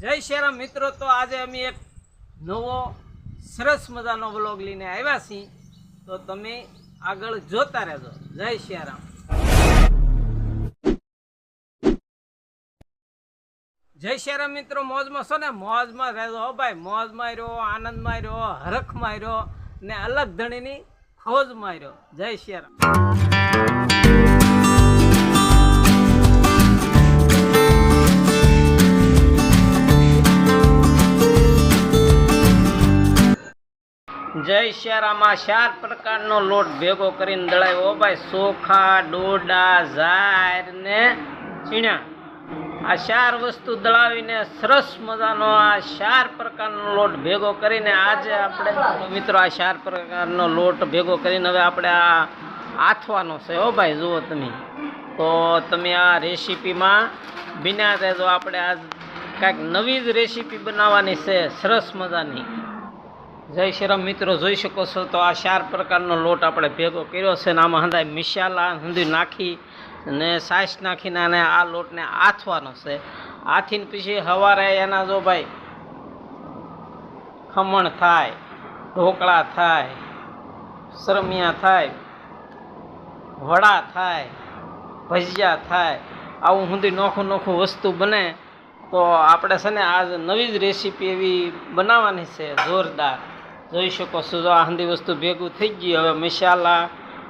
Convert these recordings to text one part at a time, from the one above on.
જય શ્રી રામ મિત્રો, તો આજે અમે એક નવો સરસ મજાનો વ્લોગ લઈને આવ્યા છીએ, તો તમે આગળ જોતા રહેજો। જય શ્રી રામ। જય શ્રી રામ મિત્રો, મોજમાં છો ને? મોજમાં રહેજો હો ભાઈ, મોજમાં રહ્યો, આનંદમાં રહ્યો, હરખમાં રહ્યો ને અલગ ધણીની ખોજમાં રહ્યો। જય શ્રી રામ। जय श्री राम। 4 प्रकारનો લોટ ભેગો કરીને દળાવ્યો ભાઈ, ચોખા, ડોડા, ઝાર ને ચીણા। આ 4 વસ્તુ દળાવીને સરસ મજાનો આ 4 પ્રકારનો લોટ ભેગો કરીને આજે આપણે મિત્રો આ 4 પ્રકારનો લોટ ભેગો કરીને હવે આપણે આ આથવાનો છે હો ભાઈ। જુઓ તમે, તો તમે આ રેસીપીમાં બિના રહેજો। આપણે આજ કાંઈક નવી જ રેસીપી બનાવવાની છે સરસ મજાની। જય શ્રી રામ મિત્રો, જોઈ શકો છો તો આ 4 પ્રકારનો લોટ આપણે ભેગો કર્યો છે ને આમાં હંધાય મસાલા હંધી નાખી ને સાસ નાખીને અને આ લોટને આથવાનો છે। આથીને પછી સવારે એના જો ભાઈ ખમણ થાય, ઢોકળા થાય, સરમિયા થાય, વડા થાય, ભજીયા થાય, આવું હંધી નોખું નોખું વસ્તુ બને। તો આપણે છે ને આજ નવી જ રેસીપી એવી બનાવવાની છે જોરદાર। જોઈ શકો છો જો આ હંધી વસ્તુ ભેગું થઈ ગયું, હવે મસાલા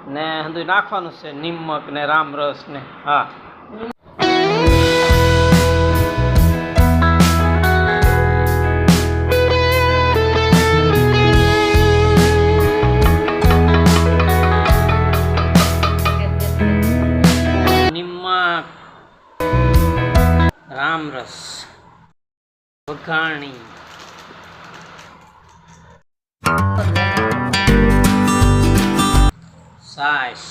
ને હંધું નાખવાનું છે, નિમક ને રામરસ ને હા નિમક, રામરસ, વઘાણી, સાસ,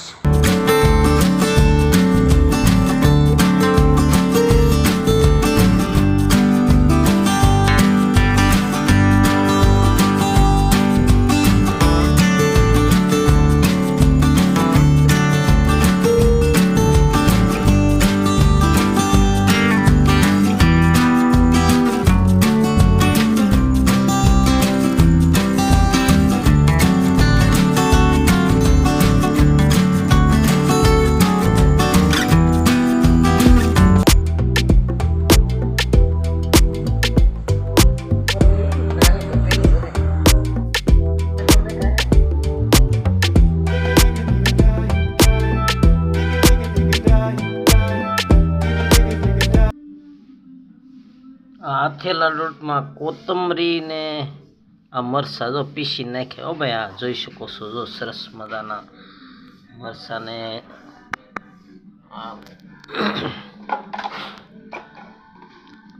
આથેલા લોટમાં કોથમરી ને આ મરચાં જો પીસી નાખ્યા હો ભાઈ। આ જોઈ શકો છો જો સરસ મજાના મરચાંને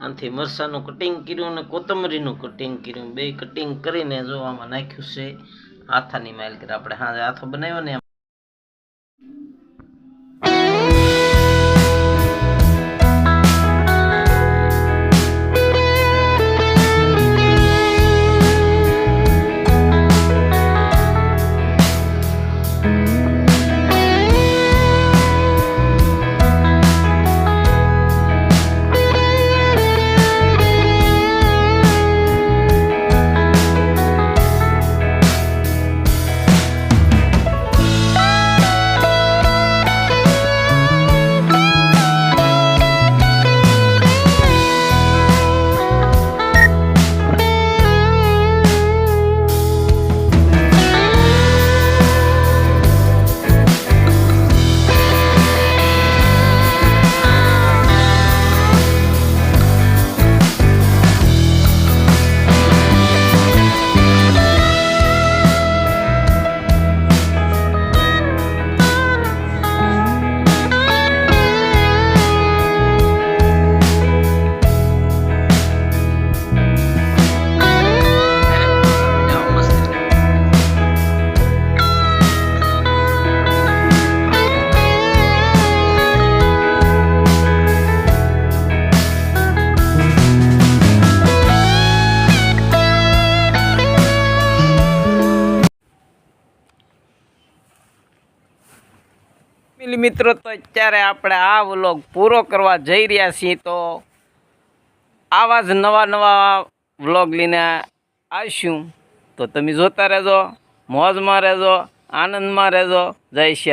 આનાથી મરચાંનું કટિંગ કર્યું ને કોથમરીનું કટિંગ કર્યું, બે કટિંગ કરીને જો આમાં નાખ્યું છે આથાની માઇલ કરી। આપણે હા આથો બનાવ્યો ને મિત્રો, તો અત્યારે આપણે આ વ્લોગ પૂરો કરવા જઈ રહ્યા છીએ। તો આવા જ નવા વ્લોગ લઈને આવીશું. તો તમે જોતા રહેજો, મોજમાં રહેજો, આનંદમાં રહેજો. જય શ્રી